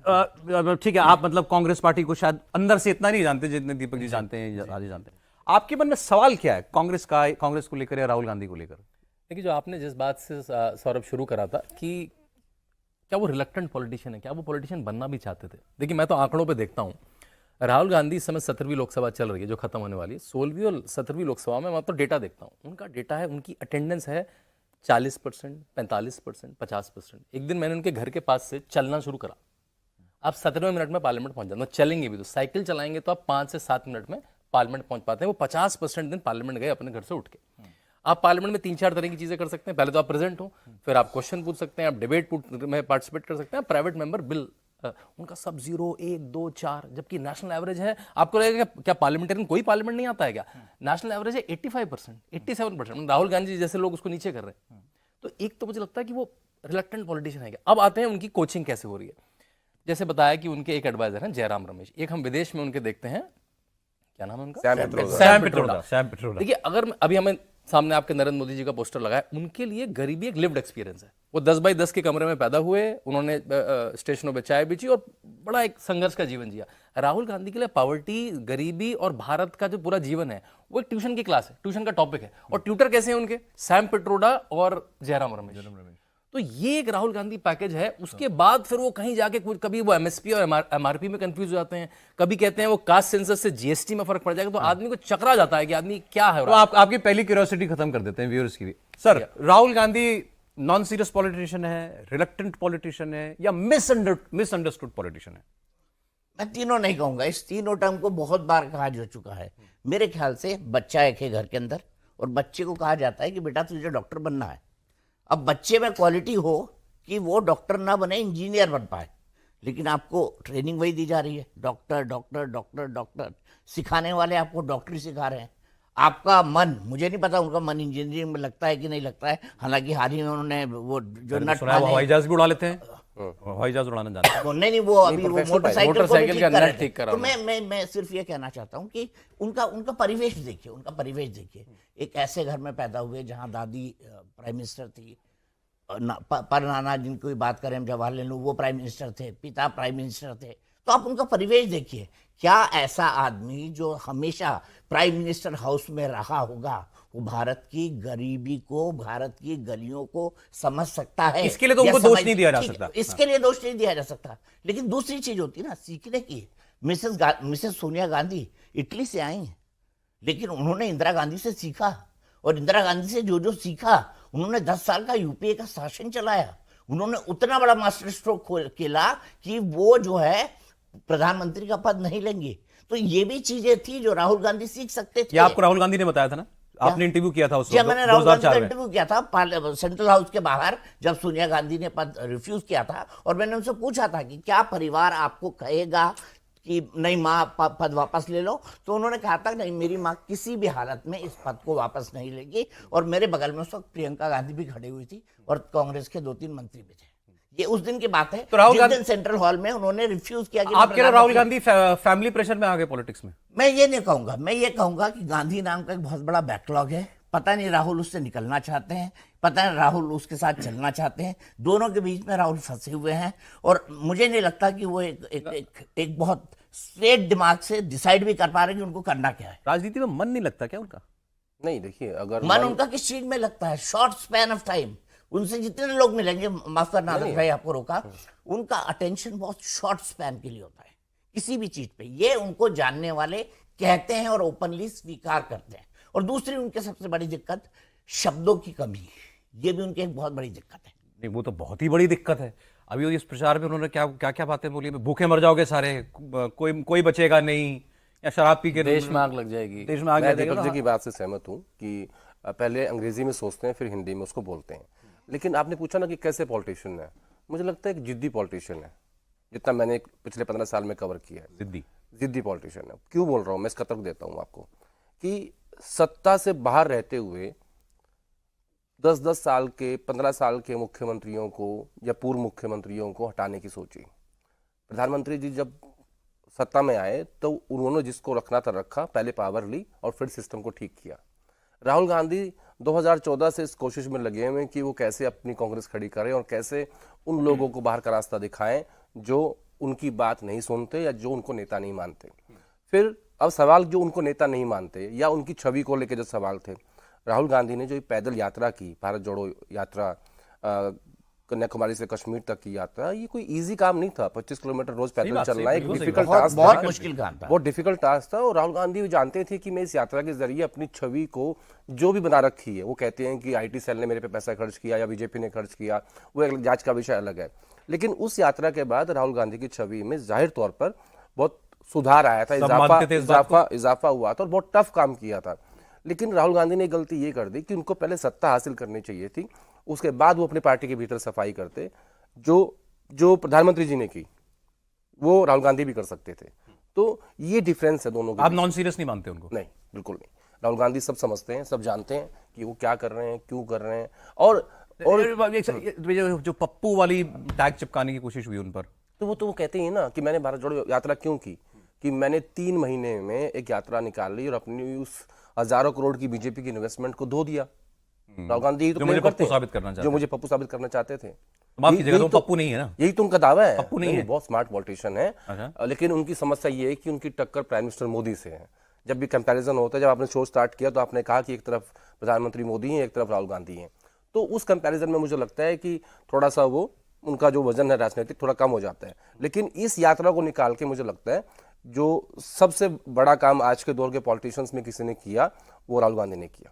ठीक है, आप मतलब कांग्रेस पार्टी को शायद अंदर से इतना नहीं जानते जितने दीपक जी जानते हैं, राजे जानते हैं। आपके मन में सवाल क्या है कांग्रेस का, कांग्रेस को लेकर या राहुल गांधी को लेकर? देखिए, जो आपने जिस बात से सौरभ शुरू करा था कि क्या वो रिलक्टेंट पॉलिटिशियन है, क्या वो पॉलिटिशियन बनना भी चाहते थे। देखिए, मैं तो आंकड़ों पे देखता हूँ, राहुल गांधी इस समय 17वीं लोकसभा चल रही है जो खत्म होने वाली है, 16वीं और 17वीं लोकसभा में मैं तो डेटा देखता हूँ, उनका डेटा है, उनकी अटेंडेंस है 40%, 45%, 50%। एक दिन मैंने उनके घर के पास से चलना शुरू करा, आप 17वें मिनट में पार्लियामेंट पहुंच जाते, चलेंगे भी तो साइकिल चलाएंगे तो आप 5 से 7 मिनट में पार्लियामेंट पहुंच पाते हैं। वो 50% दिन पार्लियामेंट गए अपने घर से उठ के। आप पार्लियामेंट में 3-4 तरह की चीजें कर सकते हैं, पहले तो आप प्रेजेंट हो, फिर आप क्वेश्चन पूछ सकते हैं, आप डिबेट में पार्टिसिपेट कर सकते हैं, प्राइवेट मेंबर बिल, उनका सब 0, 1, 2, 4, जबकि नेशनल एवरेज है। आपको लगेगा क्या पार्लियामेंटेरियन कोई पार्लियामेंट नहीं आता है क्या? नेशनल एवरेज है 85%, 87%। राहुल गांधी जैसे लोग उसको नीचे कर रहे हैं। तो एक तो मुझे लगता है कि वो रिलक्टेंट पॉलिटिशियन है। अब आते हैं उनकी कोचिंग कैसे हो रही है। जैसे बताया कि उनके एक एडवाइजर हैं जयराम रमेश, एक हम विदेश में उनके देखते हैं, क्या नाम है उनका? सैम पिट्रोडा। देखिए, अगर अभी हमें सामने आपके नरेंद्र मोदी जी का पोस्टर लगा है, उनके लिए गरीबी एक लिव्ड एक्सपीरियंस है। वो 10 बाई 10 के कमरे में पैदा हुए, उन्होंने स्टेशनों पे चाय बेची और बड़ा एक संघर्ष का जीवन जिया। राहुल गांधी के लिए पॉवर्टी, गरीबी और भारत का जो पूरा जीवन है वो एक ट्यूशन की क्लास है, ट्यूशन का टॉपिक है। और ट्यूटर कैसे हैं उनके? सैम पिट्रोडा और जयराम रमेश। तो ये एक राहुल गांधी पैकेज है। उसके बाद फिर वो कहीं जाके कभी वो एमएसपी और एमआरपी में कंफ्यूज हो जाते हैं, कभी कहते हैं वो कास्ट सेंसस से जीएसटी में फर्क पड़ जाएगा, तो आदमी को चकरा जाता है कि आदमी क्या है। तो आपकी पहली क्यूरियोसिटी खत्म कर देते हैं व्यूअर्स की भी। Sir, Rahul Gandhi non serious politician है, रिलक्टेंट पॉलिटिशियन है, या मिसअंडरस्टूड पॉलिटिशियन है? मैं तीनों नहीं कहूंगा, इस तीनों टर्म को बहुत बार कहा जा चुका है। मेरे ख्याल से बच्चा एक है घर के अंदर, और बच्चे को कहा जाता है कि बेटा तुझे डॉक्टर बनना है। अब बच्चे में क्वालिटी हो कि वो डॉक्टर ना बने, इंजीनियर बन पाए, लेकिन आपको ट्रेनिंग वही दी जा रही है, डॉक्टर डॉक्टर डॉक्टर डॉक्टर। सिखाने वाले आपको डॉक्टरी सिखा रहे हैं। आपका मन, मुझे नहीं पता उनका मन इंजीनियरिंग में लगता है कि नहीं लगता है। हालांकि हाल ही में उन्होंने वो जो नट हवाई जहाज भी उड़ा लेते हैं, हवाई जहाज उड़ाना जानते हैं। नहीं, वो अभी वो मोटरसाइकिल का नट ठीक कर रहे हैं। तो मैं सिर्फ ये कहना चाहता हूँ कि उनका परिवेश देखिए, उनका परिवेश देखिए। एक ऐसे घर में पैदा हुए जहाँ दादी प्राइम मिनिस्टर थी, पर नाना जिनकी बात करें हम जवाहरलाल नेहरू, वो प्राइम मिनिस्टर थे, पिता प्राइम मिनिस्टर थे। तो आप उनका परिवेश देखिए। क्या ऐसा आदमी जो हमेशा प्राइम मिनिस्टर हाउस में रहा होगा वो भारत की गरीबी को, भारत की गलियों को समझ सकता है? इसके लिए तो उनको दोष नहीं दिया जा सकता, इसके लिए दोष नहीं दिया जा सकता। लेकिन दूसरी चीज होती है ना सीखने की। मिसेस सोनिया गांधी इटली से आई हैं, लेकिन उन्होंने इंदिरा गांधी से सीखा, और इंदिरा गांधी से जो जो सीखा, उन्होंने 10 साल का यूपीए का शासन चलाया। उन्होंने उतना बड़ा मास्टर स्ट्रोक खेला कि वो जो है प्रधानमंत्री का पद नहीं लेंगे। तो ये भी चीजें थी जो राहुल गांधी सीख सकते थे। आपको राहुल गांधी ने बताया था ना, आपने इंटरव्यू किया था उस वक्त, मैंने राहुल गांधी का इंटरव्यू किया था सेंट्रल हाउस के बाहर, जब सोनिया गांधी ने पद रिफ्यूज किया था। और मैंने उनसे पूछा था कि क्या परिवार आपको कहेगा कि नहीं माँ पद वापस ले लो? तो उन्होंने कहा था नहीं, मेरी माँ किसी भी हालत में इस पद को वापस नहीं लेगी। और मेरे बगल में उस वक्त प्रियंका गांधी भी खड़ी हुई थी, और कांग्रेस के 2-3 मंत्री भी थे। ये उस दिन की बात है। तो राहुल गांधी सेंट्रल हॉल में उन्होंने रिफ्यूज किया कि आप कह रहे राहुल गांधी फैमिली प्रेशर में आ गए पॉलिटिक्स में? मैं ये नहीं कहूंगा। मैं ये कहूंगा कि गांधी नाम का एक बहुत बड़ा बैकलॉग है। पता नहीं राहुल उससे निकलना चाहते हैं, पता नहीं राहुल उसके साथ चलना चाहते हैं। दोनों के बीच में राहुल फंसे हुए हैं, और मुझे नहीं लगता कि वो एक बहुत स्ट्रेट दिमाग से डिसाइड भी कर पा रहे हैं कि उनको करना क्या है। राजनीति में मन नहीं लगता क्या उनका? नहीं, देखिए, अगर मन उनका किस चीज में लगता है? Short span of time. उनसे जितने लोग मिलेंगे, माफ करना भाई आपको रोका, उनका अटेंशन बहुत शॉर्ट स्पैन के लिए होता है किसी भी चीज पे। ये उनको जानने वाले कहते हैं और ओपनली स्वीकार करते हैं। और दूसरी उनके सबसे बड़ी दिक्कत शब्दों की कमी, ये भी उनकी एक बहुत बड़ी दिक्कत है। नहीं, वो तो बहुत ही बड़ी दिक्कत है। अभी इस प्रचार में उन्होंने क्या क्या क्या बातें बोली, भूखे मर जाओगे सारे, कोई बचेगा नहीं, या शराब पी के देश में आग लग जाएगी। देश में आग लग जाएगी। दीपक जी की बात से सहमत हूँ कि पहले अंग्रेजी में सोचते हैं, फिर हिंदी में उसको बोलते हैं। लेकिन आपने पूछा ना कि कैसे पॉलिटिशियन है, मुझे लगता है एक जिद्दी पॉलिटिशियन है, जितना मैंने पिछले 15 साल में कवर किया है। जिद्दी पॉलिटिशियन है। क्यों बोल रहा हूँ मैं, इसका तर्क देता हूँ आपको कि सत्ता से बाहर रहते हुए 10-10 साल के, 15 साल के मुख्यमंत्रियों को या पूर्व मुख्यमंत्रियों को हटाने की सोची। प्रधानमंत्री जी जब सत्ता में आए तो उन्होंने जिसको रखना था रखा, पहले पावर ली और फिर सिस्टम को ठीक किया। राहुल गांधी 2014 से इस कोशिश में लगे हुए हैं कि वो कैसे अपनी कांग्रेस खड़ी करें और कैसे उन लोगों को बाहर का रास्ता दिखाएं जो उनकी बात नहीं सुनते या जो उनको नेता नहीं मानते। फिर अब सवाल जो उनको नेता नहीं मानते या उनकी छवि को लेकर जो सवाल थे, राहुल गांधी ने जो पैदल यात्रा की, भारत जोड़ो यात्रा, कन्याकुमारी से कश्मीर तक की यात्रा, ये कोई इजी काम नहीं था। 25 किलोमीटर रोज पैदल चलना एक डिफिकल्ट टास्क था, बहुत मुश्किल काम था, बहुत डिफिकल्ट टास्क था। और राहुल गांधी भी जानते थे कि मैं इस यात्रा के जरिए अपनी छवि को जो भी बना रखी है, वो कहते हैं कि आईटी सेल ने मेरे पे पैसा खर्च किया या बीजेपी ने खर्च किया, वो एक जांच का विषय अलग है। लेकिन उस यात्रा के बाद राहुल गांधी की छवि में जाहिर तौर पर बहुत सुधार आया था, इजाफा हुआ था और बहुत टफ काम किया था। लेकिन राहुल गांधी ने गलती ये कर दी कि उनको पहले सत्ता हासिल करनी चाहिए थी, उसके बाद वो अपनी पार्टी के भीतर सफाई करते। जो प्रधानमंत्री जी ने की वो राहुल गांधी भी कर सकते थे। तो ये डिफरेंस है दोनों के। आप नॉन सीरियस नहीं मानते उनको? नहीं, बिल्कुल नहीं। राहुल गांधी सब समझते हैं, सब जानते हैं कि वो क्या कर रहे हैं, क्यों कर रहे हैं। और जो पप्पू वाली टैग चिपकाने की कोशिश हुई उन पर, तो वो कहते हैं ना कि मैंने भारत जोड़ो यात्रा क्यों की, कि मैंने 3 महीने में एक यात्रा निकाल ली और अपनी उस हजारों करोड़ की बीजेपी की इन्वेस्टमेंट को धो दिया। राहुल गांधी तो जो मुझे पप्पू साबित करना चाहते थे। माफ कीजिएगा, तो पप्पू नहीं है ना, यही तो उनका दावा है। पप्पू नहीं है, बहुत स्मार्ट पॉलिटिशियन है। लेकिन उनकी समस्या ये है कि उनकी टक्कर प्राइम मिनिस्टर मोदी से है। जब भी कंपैरिजन होता है, जब आपने शो स्टार्ट किया तो आपने कहा कि एक तरफ प्रधानमंत्री मोदी हैं, एक तरफ राहुल गांधी हैं। तो उस कंपैरिजन में मुझे लगता है कि थोड़ा सा वो उनका जो वजन है राजनीतिक थोड़ा कम हो जाता है। लेकिन इस यात्रा को निकाल के मुझे लगता है जो सबसे बड़ा काम आज के दौर के पॉलिटिशियंस में किसी ने किया वो राहुल गांधी ने किया।